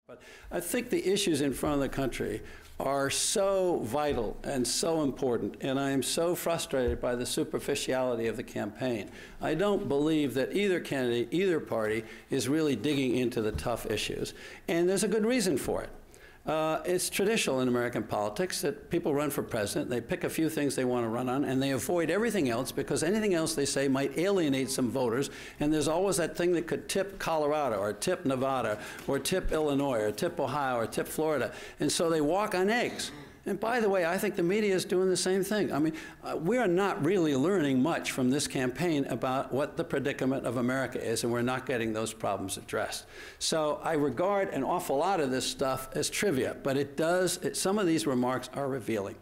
But I think the issues in front of the country are so vital and so important, and I am so frustrated by the superficiality of the campaign. I don't believe that either candidate, either party, is really digging into the tough issues, and there's a good reason for it. It's traditional in American politics that people run for president, they pick a few things they want to run on, and they avoid everything else because anything else they say might alienate some voters, and there's always that thing that could tip Colorado or tip Nevada or tip Illinois or tip Ohio or tip Florida, and so they walk on eggs. And by the way, I think the media is doing the same thing. I mean, we are not really learning much from this campaign about what the predicament of America is, and we're not getting those problems addressed. So I regard an awful lot of this stuff as trivia, but some of these remarks are revealing.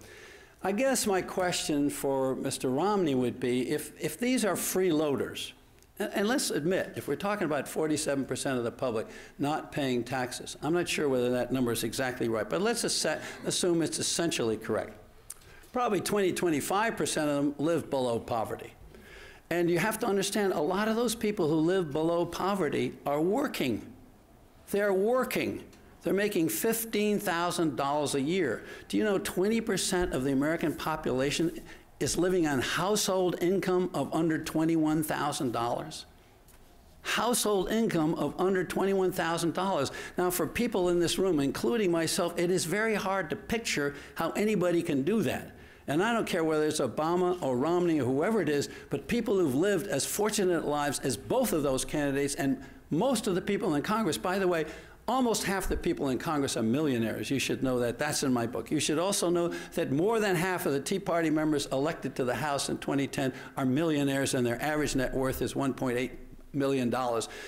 I guess my question for Mr. Romney would be, if these are freeloaders, and let's admit, if we're talking about 47% of the public not paying taxes, I'm not sure whether that number is exactly right, but let's assume it's essentially correct. Probably 25% of them live below poverty. And you have to understand, a lot of those people who live below poverty are working. They're working. They're making $15,000 a year. Do you know 20% of the American population is living on household income of under $21,000. Household income of under $21,000. Now, for people in this room, including myself, it is very hard to picture how anybody can do that. And I don't care whether it's Obama or Romney or whoever it is, but people who've lived as fortunate lives as both of those candidates, and most of the people in Congress, by the way, almost half the people in Congress are millionaires. You should know that. That's in my book. You should also know that more than half of the Tea Party members elected to the House in 2010 are millionaires, and their average net worth is $1.8 million.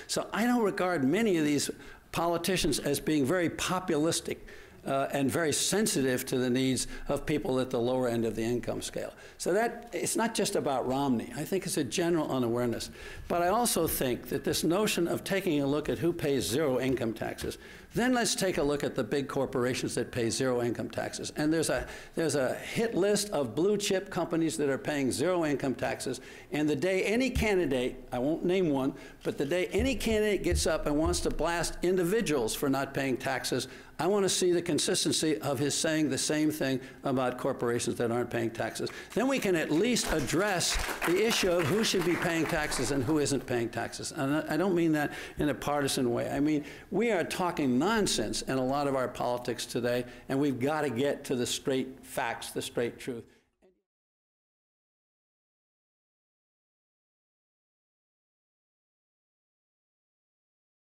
So I don't regard many of these politicians as being very populistic and very sensitive to the needs of people at the lower end of the income scale. So it's not just about Romney. I think it's a general unawareness. But I also think that this notion of taking a look at who pays zero income taxes, then let's take a look at the big corporations that pay zero income taxes. And there's a hit list of blue chip companies that are paying zero income taxes. And the day any candidate, I won't name one, but the day any candidate gets up and wants to blast individuals for not paying taxes, I want to see the consistency of his saying the same thing about corporations that aren't paying taxes. Then we can at least address the issue of who should be paying taxes and who isn't paying taxes. And I don't mean that in a partisan way. I mean, we are talking nonsense in a lot of our politics today, and we've got to get to the straight facts, the straight truth.